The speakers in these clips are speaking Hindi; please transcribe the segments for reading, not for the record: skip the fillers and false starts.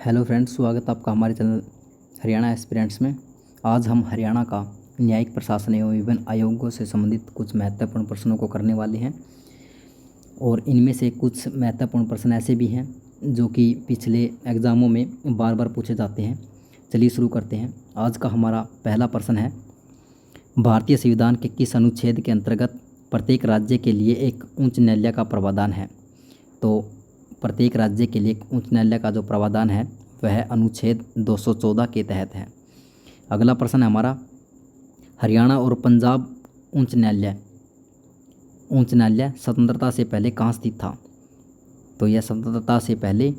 हेलो फ्रेंड्स, स्वागत है आपका हमारे चैनल हरियाणा एस्पिरेंट्स में। आज हम हरियाणा का न्यायिक प्रशासन एवं विभिन्न आयोगों से संबंधित कुछ महत्वपूर्ण प्रश्नों को करने वाले हैं और इनमें से कुछ महत्वपूर्ण प्रश्न ऐसे भी हैं जो कि पिछले एग्ज़ामों में बार बार पूछे जाते हैं। चलिए शुरू करते हैं। आज का हमारा पहला प्रश्न है, भारतीय संविधान के किस अनुच्छेद के अंतर्गत प्रत्येक राज्य के लिए एक उच्च न्यायालय का प्रावधान है? तो प्रत्येक राज्य के लिए उच्च न्यायालय का जो प्रावधान है वह अनुच्छेद 214 के तहत है। अगला प्रश्न है हमारा, हरियाणा और पंजाब उच्च न्यायालय स्वतंत्रता से पहले कहाँ स्थित था? तो यह स्वतंत्रता से पहले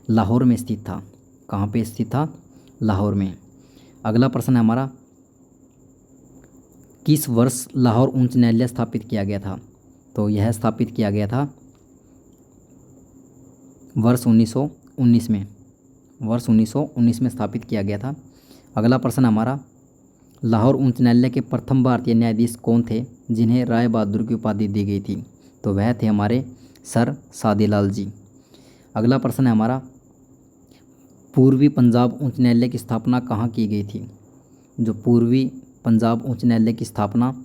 लाहौर में स्थित था। कहाँ पे स्थित था? लाहौर में। अगला प्रश्न है हमारा, किस वर्ष लाहौर उच्च न्यायालय स्थापित किया गया था? तो यह स्थापित किया गया था वर्ष 1919 में। वर्ष 1919 में स्थापित किया गया था। अगला प्रश्न हमारा, लाहौर उच्च न्यायालय के प्रथम भारतीय न्यायाधीश कौन थे जिन्हें राय बहादुर की उपाधि दी गई थी? तो वह थे हमारे सर सादीलाल जी। अगला प्रश्न है हमारा, पूर्वी पंजाब उच्च न्यायालय की स्थापना कहाँ की गई थी? जो पूर्वी पंजाब उच्च न्यायालय की स्थापना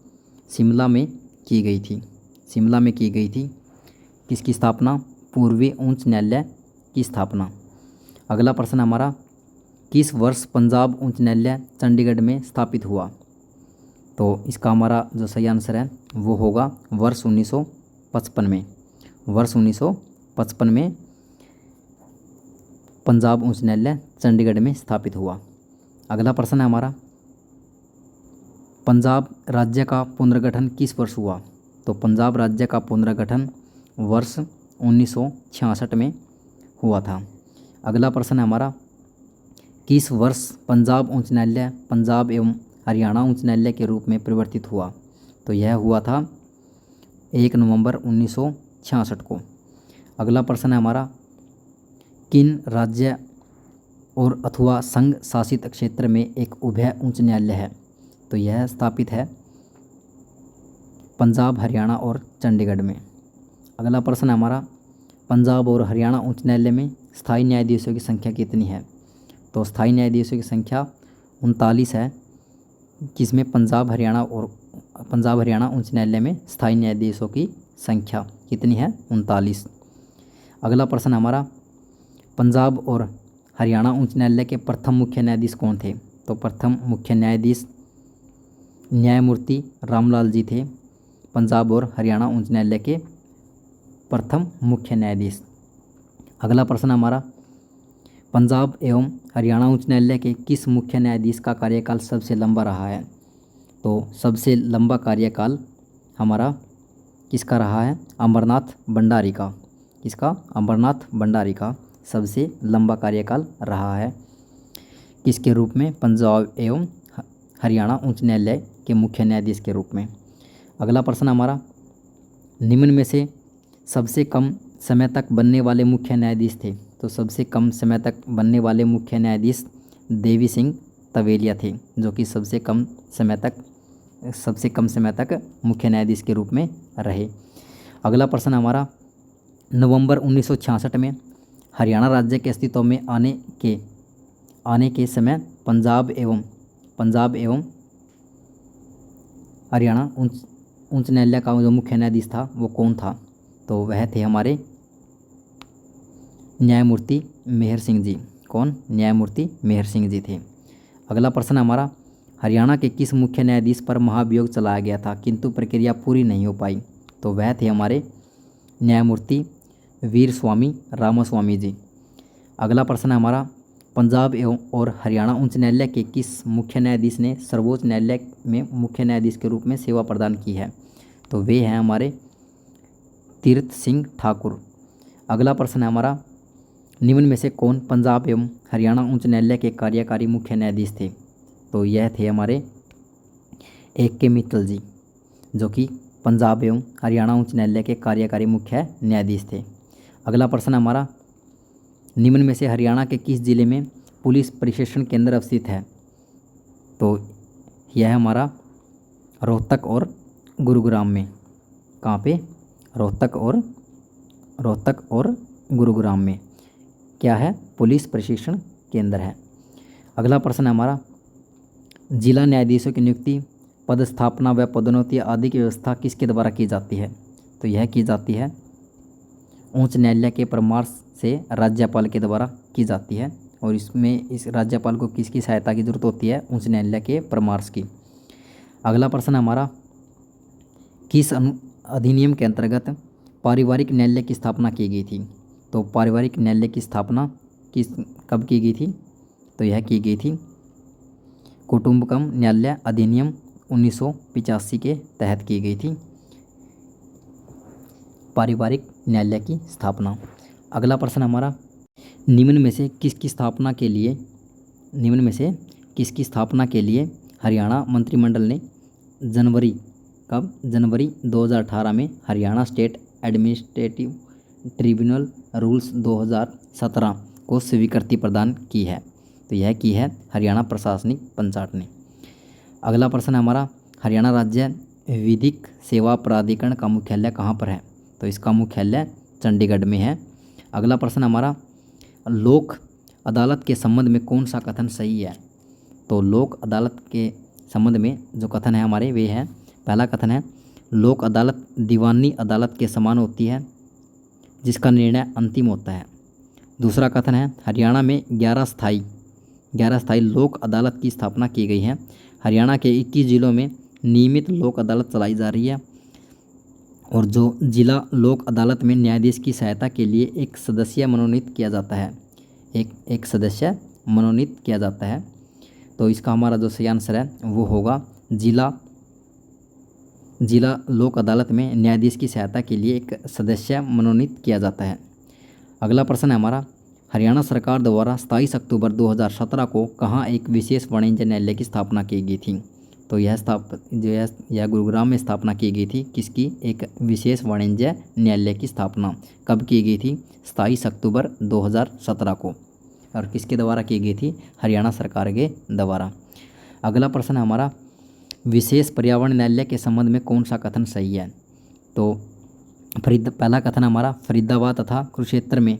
शिमला में की गई थी। शिमला में की गई थी। किसकी स्थापना? पूर्वी उच्च न्यायालय की स्थापना। अगला प्रश्न हमारा, किस वर्ष पंजाब उच्च न्यायालय चंडीगढ़ में स्थापित हुआ? तो इसका हमारा जो सही आंसर है वो होगा वर्ष 1955 में। वर्ष 1955 में पंजाब उच्च न्यायालय चंडीगढ़ में स्थापित हुआ। अगला प्रश्न है हमारा, पंजाब राज्य का पुनर्गठन किस वर्ष हुआ? तो पंजाब राज्य का पुनर्गठन वर्ष 1966 में हुआ था। अगला प्रश्न है हमारा, किस वर्ष पंजाब उच्च न्यायालय पंजाब एवं हरियाणा उच्च न्यायालय के रूप में परिवर्तित हुआ? तो यह हुआ था 1 नवंबर 1966 को। अगला प्रश्न है हमारा, किन राज्य और अथवा संघ शासित क्षेत्र में एक उभय उच्च न्यायालय है? तो यह स्थापित है पंजाब, हरियाणा और चंडीगढ़ में। अगला प्रश्न है हमारा, पंजाब और हरियाणा उच्च न्यायालय में स्थायी न्यायाधीशों की संख्या कितनी है? तो स्थायी न्यायाधीशों की संख्या 39 है। जिसमें पंजाब हरियाणा उच्च न्यायालय में स्थायी न्यायाधीशों की संख्या कितनी है? 39। अगला प्रश्न हमारा, पंजाब और हरियाणा उच्च न्यायालय के प्रथम मुख्य न्यायाधीश कौन थे? तो प्रथम मुख्य न्यायाधीश न्यायमूर्ति रामलाल जी थे। पंजाब और हरियाणा उच्च न्यायालय के प्रथम मुख्य न्यायाधीश। अगला प्रश्न हमारा, पंजाब एवं हरियाणा उच्च न्यायालय के किस मुख्य न्यायाधीश का कार्यकाल सबसे लंबा रहा है? तो सबसे लंबा कार्यकाल हमारा किसका रहा है? अमरनाथ भंडारी का। किसका? अमरनाथ भंडारी का सबसे लंबा कार्यकाल रहा है। किसके रूप में? पंजाब एवं हरियाणा उच्च न्यायालय के मुख्य न्यायाधीश के रूप में। अगला प्रश्न हमारा, निम्न में से सबसे कम समय तक बनने वाले मुख्य न्यायाधीश थे? तो सबसे कम समय तक बनने वाले मुख्य न्यायाधीश देवी सिंह तवेलिया थे, जो कि सबसे कम समय तक मुख्य न्यायाधीश के रूप में रहे। अगला प्रश्न हमारा, नवंबर 1966 में हरियाणा राज्य के अस्तित्व में आने के समय पंजाब एवं हरियाणा उच्च न्यायालय का जो मुख्य न्यायाधीश था वो कौन था? तो वह थे हमारे न्यायमूर्ति मेहर सिंह जी। कौन? न्यायमूर्ति मेहर सिंह जी थे। अगला प्रश्न हमारा, हरियाणा के किस मुख्य न्यायाधीश पर महाभियोग चलाया गया था किंतु प्रक्रिया पूरी नहीं हो पाई? तो वह थे हमारे न्यायमूर्ति वीर स्वामी रामास्वामी जी। अगला प्रश्न हमारा, पंजाब एवं और हरियाणा उच्च न्यायालय के किस मुख्य न्यायाधीश ने सर्वोच्च न्यायालय में मुख्य न्यायाधीश के रूप में सेवा प्रदान की है? तो वे हैं हमारे तीर्थ सिंह ठाकुर। अगला प्रश्न है हमारा, निम्न में से कौन पंजाब एवं हरियाणा उच्च न्यायालय के कार्यकारी मुख्य न्यायाधीश थे? तो यह थे हमारे A.K. मित्तल जी, जो कि पंजाब एवं हरियाणा उच्च न्यायालय के कार्यकारी मुख्य न्यायाधीश थे। अगला प्रश्न हमारा, निम्न में से हरियाणा के किस जिले में पुलिस प्रशिक्षण केंद्र अवस्थित है? तो यह हमारा रोहतक और गुरुग्राम में। कहाँ पे? रोहतक और गुरुग्राम में। क्या है? पुलिस प्रशिक्षण केंद्र है। अगला प्रश्न है हमारा, जिला न्यायाधीशों की नियुक्ति, पदस्थापना व पदोन्नति आदि की व्यवस्था किसके द्वारा की जाती है? तो यह की जाती है उच्च न्यायालय के परामर्श से राज्यपाल के द्वारा की जाती है। और इसमें इस राज्यपाल को किसकी सहायता की जरूरत होती है? उच्च न्यायालय के परामर्श की। अगला प्रश्न है हमारा, किस अधिनियम के अंतर्गत पारिवारिक न्यायालय की स्थापना की गई थी? तो पारिवारिक न्यायालय की स्थापना कब की गई थी? तो यह की गई थी कुटुंबकम न्यायालय अधिनियम 1985 के तहत की गई थी पारिवारिक न्यायालय की स्थापना। अगला प्रश्न हमारा, निम्न में से किसकी स्थापना के लिए हरियाणा मंत्रिमंडल ने जनवरी 2018 में Haryana state administrative tribunal rules 2017 को स्वीकृति प्रदान की है? तो यह की है हरियाणा प्रशासनिक पंचायत ने। अगला प्रश्न है हमारा, हरियाणा राज्य विधिक सेवा प्राधिकरण का मुख्यालय कहाँ पर है? तो इसका मुख्यालय चंडीगढ़ में है। अगला प्रश्न हमारा, लोक अदालत के संबंध में कौन सा कथन सही है? तो लोक अदालत के संबंध में जो कथन है हमारे वे है, पहला कथन है, लोक अदालत दीवानी अदालत के समान होती है जिसका निर्णय अंतिम होता है। दूसरा कथन है, हरियाणा में 11 स्थायी लोक अदालत की स्थापना की गई है। हरियाणा के 21 जिलों में नियमित लोक अदालत चलाई जा रही है। और जो जिला लोक अदालत में न्यायाधीश की सहायता के लिए एक सदस्य मनोनीत किया जाता है, एक सदस्य मनोनीत किया जाता है। तो इसका हमारा जो सही आंसर है वो होगा जिला लोक अदालत में न्यायाधीश की सहायता के लिए एक सदस्य मनोनीत किया जाता है। अगला प्रश्न है हमारा, हरियाणा सरकार द्वारा 27 अक्टूबर 2017 को कहाँ एक विशेष वाणिज्य न्यायालय की स्थापना की गई थी? तो यह गुरुग्राम में स्थापना की गई थी। किसकी? एक विशेष वाणिज्य न्यायालय की स्थापना कब की गई थी? 27 अक्टूबर 2017 को। और किसके द्वारा की गई थी? हरियाणा सरकार के द्वारा। अगला प्रश्न है हमारा, विशेष पर्यावरण न्यायालय के संबंध में कौन सा कथन सही है? तो पहला कथन हमारा, फरीदाबाद तथा कुरुक्षेत्र में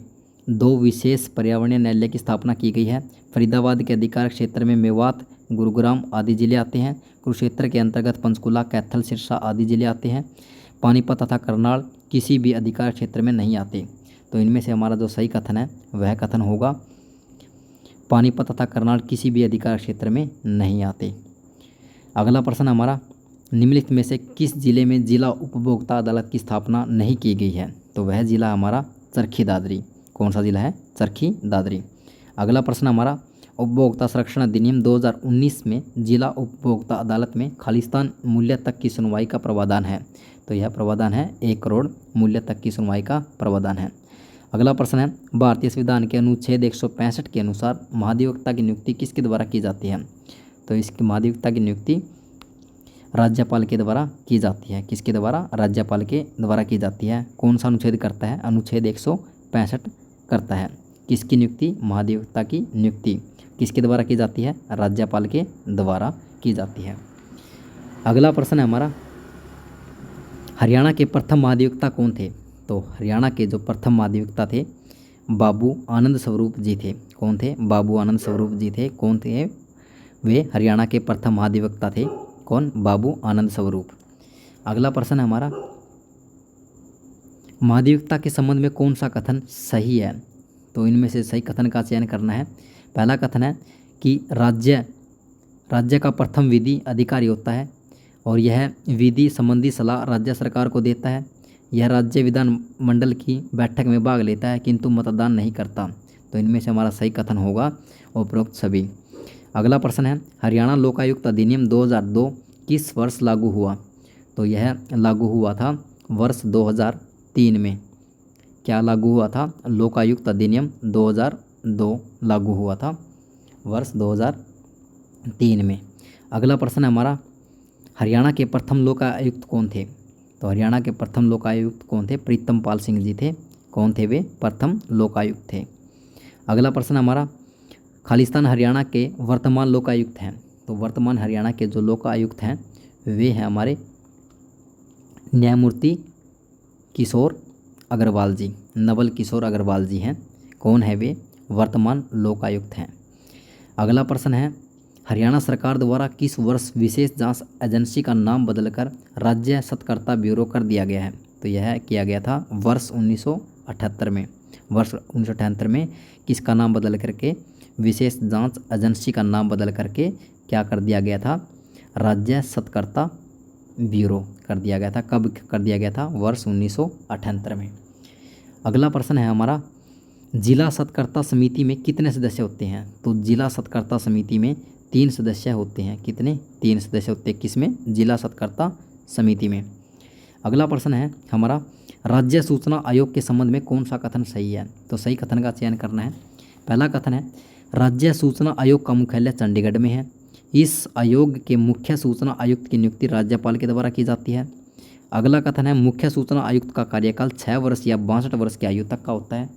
2 विशेष पर्यावरणीय न्यायालय की स्थापना की गई है। फरीदाबाद के अधिकार क्षेत्र में मेवात, गुरुग्राम आदि जिले आते हैं। कुरुक्षेत्र के अंतर्गत पंचकुला, कैथल, सिरसा आदि जिले आते हैं। पानीपत तथा करनाल किसी भी अधिकार क्षेत्र में नहीं आते। तो इनमें से हमारा जो सही कथन है वह कथन होगा, पानीपत तथा करनाल किसी भी अधिकार क्षेत्र में नहीं आते। अगला प्रश्न हमारा, निम्नलिखित में से किस जिले में जिला उपभोक्ता अदालत की स्थापना नहीं की गई है? तो वह जिला हमारा चरखी दादरी। कौन सा जिला है? चरखी दादरी। अगला प्रश्न हमारा, उपभोक्ता संरक्षण अधिनियम 2019 में जिला उपभोक्ता अदालत में खालिस्तान मूल्य तक की सुनवाई का प्रावधान है। तो यह प्रावधान है 1 करोड़ मूल्य तक की सुनवाई का प्रावधान है। अगला प्रश्न है, भारतीय संविधान के अनुच्छेद 165 के अनुसार महाधिवक्ता की नियुक्ति किसके द्वारा की जाती है? तो इसकी महाधिवक्ता की नियुक्ति राज्यपाल के द्वारा की जाती है। किसके द्वारा? राज्यपाल के द्वारा की जाती है। कौन सा अनुच्छेद करता है? अनुच्छेद 165 करता है। किसकी नियुक्ति? महाधिवक्ता की नियुक्ति किसके द्वारा की जाती है? राज्यपाल के द्वारा की जाती है। अगला प्रश्न है हमारा, हरियाणा के प्रथम महाधिवक्ता कौन थे? तो हरियाणा के जो प्रथम महाधिवक्ता थे बाबू आनंद स्वरूप जी थे। कौन थे? बाबू आनंद स्वरूप जी थे। कौन थे वे? हरियाणा के प्रथम महाधिवक्ता थे। कौन? बाबू आनंद स्वरूप। अगला प्रश्न है हमारा, महाधिवक्ता के संबंध में कौन सा कथन सही है? तो इनमें से सही कथन का चयन करना है। पहला कथन है कि राज्य का प्रथम विधि अधिकारी होता है और यह विधि संबंधी सलाह राज्य सरकार को देता है। यह राज्य विधान मंडल की बैठक में भाग लेता है किंतु मतदान नहीं करता। तो इनमें से हमारा सही कथन होगा उपरोक्त सभी। अगला प्रश्न है, हरियाणा लोकायुक्त अधिनियम 2002 किस वर्ष लागू हुआ? तो यह लागू हुआ था वर्ष 2003 में। क्या लागू हुआ था? लोकायुक्त अधिनियम 2002 लागू हुआ था वर्ष 2003 में। अगला प्रश्न है हमारा, हरियाणा के प्रथम लोकायुक्त कौन थे? तो हरियाणा के प्रथम लोकायुक्त कौन थे? प्रीतम पाल सिंह जी थे। कौन थे वे? प्रथम लोकायुक्त थे। अगला प्रश्न हमारा, खालिस्तान हरियाणा के वर्तमान लोकायुक्त हैं। तो वर्तमान हरियाणा के जो लोकायुक्त हैं वे हैं हमारे न्यायमूर्ति किशोर अग्रवाल जी, नवल किशोर अग्रवाल जी हैं। कौन है वे? वर्तमान लोकायुक्त हैं। अगला प्रश्न है, हरियाणा सरकार द्वारा किस वर्ष विशेष जांच एजेंसी का नाम बदलकर राज्य सतर्कता ब्यूरो कर दिया गया है? तो यह किया गया था वर्ष 1978 में। वर्ष 1978 में किसका नाम बदल करके, विशेष जांच एजेंसी का नाम बदल करके क्या कर दिया गया था? राज्य सतर्कता ब्यूरो कर दिया गया था। कब कर दिया गया था? वर्ष 1978 में। अगला प्रश्न है हमारा, जिला सतर्कता समिति में कितने सदस्य होते हैं? तो जिला सतर्कता समिति में 3 सदस्य होते हैं। कितने? 3 सदस्य होते हैं। किसमें? जिला सतर्कता समिति में। अगला प्रश्न है हमारा, राज्य सूचना आयोग के संबंध में कौन सा कथन सही है? तो सही कथन का चयन करना है। पहला कथन है, राज्य सूचना आयोग का मुख्यालय चंडीगढ़ में है। इस आयोग के मुख्य सूचना आयुक्त की नियुक्ति राज्यपाल के द्वारा की जाती है। अगला कथन है, मुख्य सूचना आयुक्त का कार्यकाल 6 वर्ष या 62 वर्ष की आयु तक का होता है।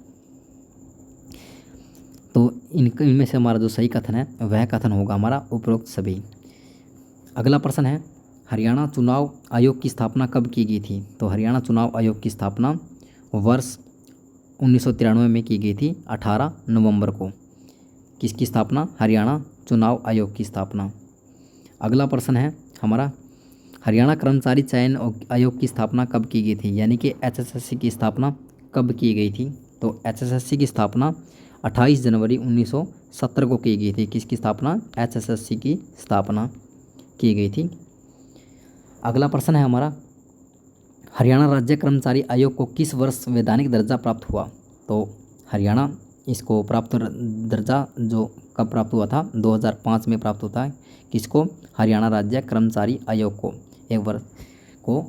तो इनमें से हमारा जो सही कथन है वह कथन होगा हमारा उपरोक्त सभी। अगला प्रश्न है, हरियाणा चुनाव आयोग की स्थापना कब की गई थी? तो हरियाणा चुनाव आयोग की स्थापना वर्ष 1993 में की गई थी, 18 नवंबर को। किसकी स्थापना? हरियाणा चुनाव आयोग की स्थापना। अगला प्रश्न है हमारा, हरियाणा कर्मचारी चयन आयोग की स्थापना कब की गई थी? यानी कि HSSC की स्थापना कब की गई थी? तो HSSC की स्थापना 28 जनवरी 1970 को की गई थी। किसकी स्थापना? HSSC की स्थापना की गई थी। अगला प्रश्न है हमारा, हरियाणा राज्य कर्मचारी आयोग को किस वर्ष वैधानिक दर्जा प्राप्त हुआ? तो हरियाणा इसको प्राप्त दर्जा जो कब प्राप्त हुआ था? 2005 में प्राप्त होता है। किसको? हरियाणा राज्य कर्मचारी आयोग को एक वर्ष को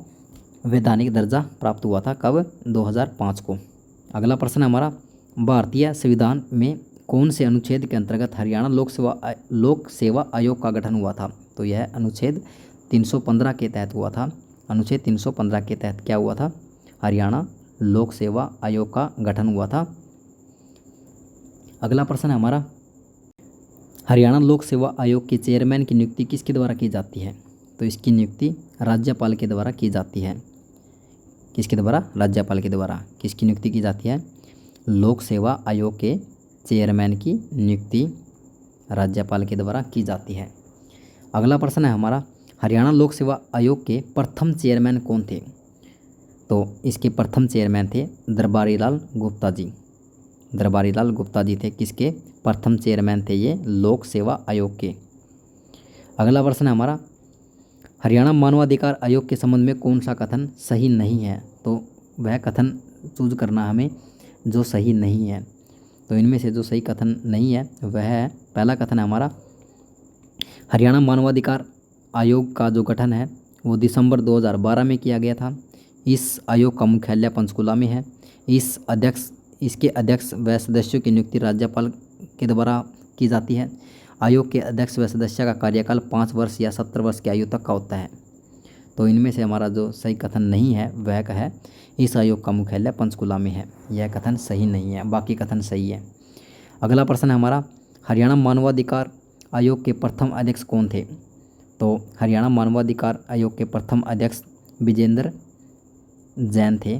वैधानिक दर्जा प्राप्त हुआ था। कब? 2005 को। अगला प्रश्न है हमारा, भारतीय संविधान में कौन से अनुच्छेद के अंतर्गत हरियाणा लोक सेवा आयोग का गठन हुआ था? तो यह अनुच्छेद 315 के तहत हुआ था। अनुच्छेद 315 के तहत क्या हुआ था? हरियाणा लोक सेवा आयोग का गठन हुआ था। अगला प्रश्न है हमारा, हरियाणा लोक सेवा आयोग के चेयरमैन की नियुक्ति किसके द्वारा की जाती है? तो इसकी नियुक्ति राज्यपाल के द्वारा की जाती है। किसके द्वारा? राज्यपाल के द्वारा। किसकी नियुक्ति की जाती है? लोक सेवा आयोग के चेयरमैन की नियुक्ति राज्यपाल के द्वारा की जाती है। अगला प्रश्न है हमारा, हरियाणा लोक सेवा आयोग के प्रथम चेयरमैन कौन थे? तो इसके प्रथम चेयरमैन थे दरबारी लाल गुप्ता जी। दरबारी लाल गुप्ता जी थे किसके? प्रथम चेयरमैन थे ये लोक सेवा आयोग के। अगला प्रश्न है हमारा, हरियाणा मानवाधिकार आयोग के संबंध में कौन सा कथन सही नहीं है? तो वह कथन चूज करना हमें जो सही नहीं है। तो इनमें से जो सही कथन नहीं है वह है, पहला कथन है हमारा, हरियाणा मानवाधिकार आयोग का जो गठन है वो दिसंबर 2012 में किया गया था। इस आयोग का मुख्यालय पंचकुला में है। इसके अध्यक्ष व सदस्यों की नियुक्ति राज्यपाल के द्वारा की जाती है। आयोग के अध्यक्ष व सदस्य का कार्यकाल 5 वर्ष या 70 वर्ष की आयु तक का होता है। तो इनमें से हमारा जो सही कथन नहीं है वह है, इस आयोग का मुख्यालय पंचकुला में है। यह कथन सही नहीं है, बाकी कथन सही है। अगला प्रश्न है हमारा, हरियाणा मानवाधिकार आयोग के प्रथम अध्यक्ष कौन थे? तो हरियाणा मानवाधिकार आयोग के प्रथम अध्यक्ष विजेंद्र जैन थे।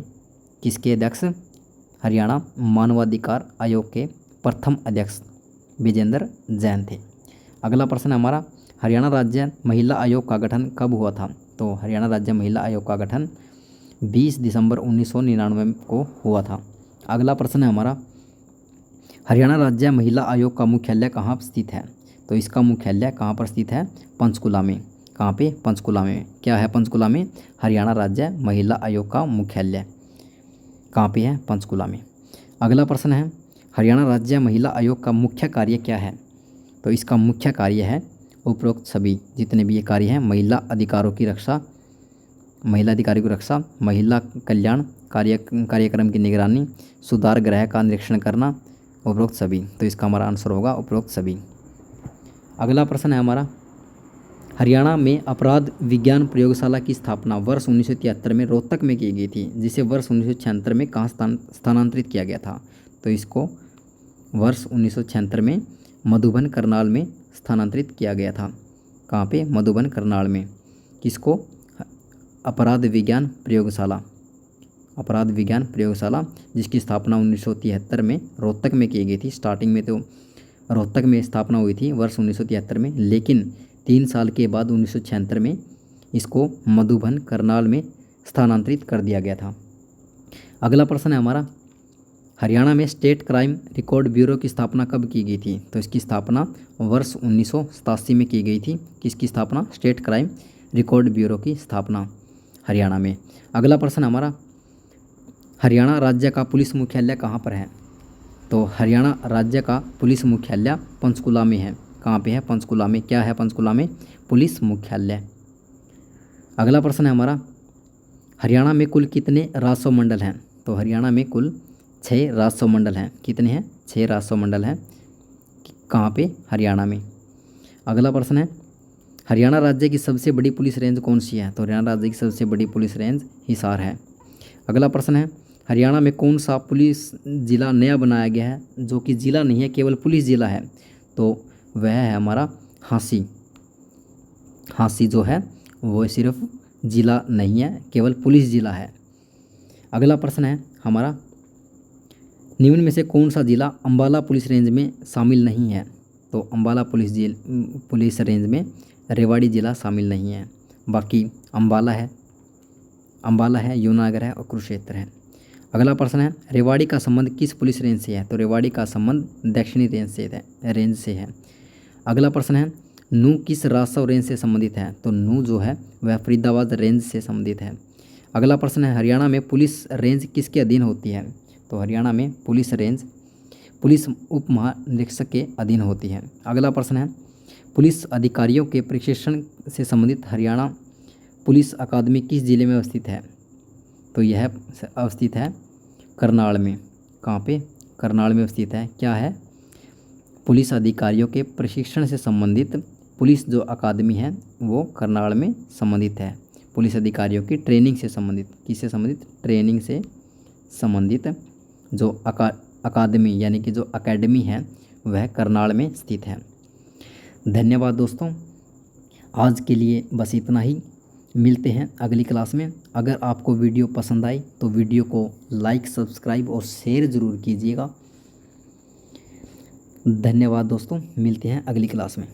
किसके अध्यक्ष? हरियाणा मानवाधिकार आयोग के प्रथम अध्यक्ष विजेंद्र जैन थे। अगला प्रश्न है हमारा, हरियाणा राज्य महिला आयोग का गठन कब हुआ था? तो हरियाणा राज्य महिला आयोग का गठन 20 दिसंबर 1999 को हुआ था। अगला प्रश्न है हमारा, हरियाणा राज्य महिला आयोग का मुख्यालय कहाँ स्थित है? तो इसका मुख्यालय कहाँ पर स्थित है? पंचकुला में। कहाँ पे? पंचकुला में। क्या है पंचकुला में? हरियाणा राज्य महिला आयोग का मुख्यालय कहाँ पे है? पंचकुला में। अगला प्रश्न है, हरियाणा राज्य महिला आयोग का मुख्य कार्य क्या है? तो इसका मुख्य कार्य है उपरोक्त सभी जितने भी ये कार्य हैं, महिला अधिकारों की रक्षा, महिला अधिकारियों की रक्षा, महिला कल्याण कार्यक्रम की निगरानी, सुधार गृह का निरीक्षण करना, उपरोक्त सभी। तो इसका हमारा आंसर होगा उपरोक्त सभी। अगला प्रश्न है हमारा, हरियाणा में अपराध विज्ञान प्रयोगशाला की स्थापना वर्ष 1973 में रोहतक में की गई थी, जिसे वर्ष 1976 में कहाँ स्थानांतरित किया गया था? तो इसको वर्ष 1976 में मधुबन करनाल में स्थानांतरित किया गया था। कहाँ पे? मधुबन करनाल में। किसको? अपराध विज्ञान प्रयोगशाला अपराध विज्ञान प्रयोगशाला, जिसकी स्थापना 1973 में रोहतक में की गई थी। स्टार्टिंग में तो रोहतक में स्थापना हुई थी वर्ष 1973 में, लेकिन 3 साल के बाद 1976 में इसको मधुबन करनाल में स्थानांतरित कर दिया गया था। अगला प्रश्न है हमारा, हरियाणा में स्टेट क्राइम रिकॉर्ड ब्यूरो की स्थापना कब की गई थी? तो इसकी स्थापना वर्ष 1987 में की गई थी। किसकी स्थापना? स्टेट क्राइम रिकॉर्ड ब्यूरो की स्थापना हरियाणा में। अगला प्रश्न हमारा, हरियाणा राज्य का पुलिस मुख्यालय कहाँ पर है? तो हरियाणा राज्य का पुलिस मुख्यालय पंचकुला में है। कहाँ पे है? पंचकुला में। क्या है पंचकुला में? पुलिस मुख्यालय। अगला प्रश्न है हमारा, हरियाणा में कुल कितने राजस्व मंडल हैं? तो हरियाणा में कुल 6 राजस्व मंडल हैं। कितने हैं? 6 राजस्व मंडल हैं। कहाँ पे? हरियाणा में। अगला प्रश्न है, हरियाणा राज्य की सबसे बड़ी पुलिस रेंज कौन सी है? तो हरियाणा राज्य की सबसे बड़ी पुलिस रेंज हिसार है। अगला प्रश्न है, हरियाणा में कौन सा पुलिस ज़िला नया बनाया गया है, जो कि ज़िला नहीं है, केवल पुलिस ज़िला है? तो वह है हमारा हांसी। हांसी जो है वो सिर्फ ज़िला नहीं है, केवल पुलिस ज़िला है। अगला प्रश्न है हमारा, निम्न में से कौन सा ज़िला अम्बाला पुलिस रेंज में शामिल नहीं है? तो अम्बाला पुलिस रेंज में रेवाड़ी ज़िला शामिल नहीं है। बाकी अम्बाला है, यमुनानगर है और कुरुक्षेत्र है। अगला प्रश्न है, रेवाड़ी का संबंध किस पुलिस रेंज से है? तो रेवाड़ी का संबंध दक्षिणी रेंज से है। अगला प्रश्न है, नू किस राजस्व रेंज से संबंधित है? तो नू जो है वह फरीदाबाद रेंज से संबंधित है। अगला प्रश्न है, हरियाणा में पुलिस रेंज किसके अधीन होती है? तो हरियाणा में पुलिस रेंज पुलिस उप महानिरीक्षक के अधीन होती है। अगला प्रश्न है, पुलिस अधिकारियों के प्रशिक्षण से संबंधित हरियाणा पुलिस अकादमी किस जिले में अवस्थित है? तो यह अवस्थित है करनाल में। कहाँ पे? करनाल में अवस्थित है। क्या है? पुलिस अधिकारियों के प्रशिक्षण से संबंधित पुलिस जो अकादमी है वो करनाल में संबंधित है। पुलिस अधिकारियों की ट्रेनिंग से संबंधित, किससे संबंधित? ट्रेनिंग से संबंधित जो अकादमी यानी कि जो अकेडमी है वह करनाल में स्थित है। धन्यवाद दोस्तों, आज के लिए बस इतना ही। मिलते हैं अगली क्लास में। अगर आपको वीडियो पसंद आई तो वीडियो को लाइक, सब्सक्राइब और शेयर ज़रूर कीजिएगा। धन्यवाद दोस्तों, मिलते हैं अगली क्लास में।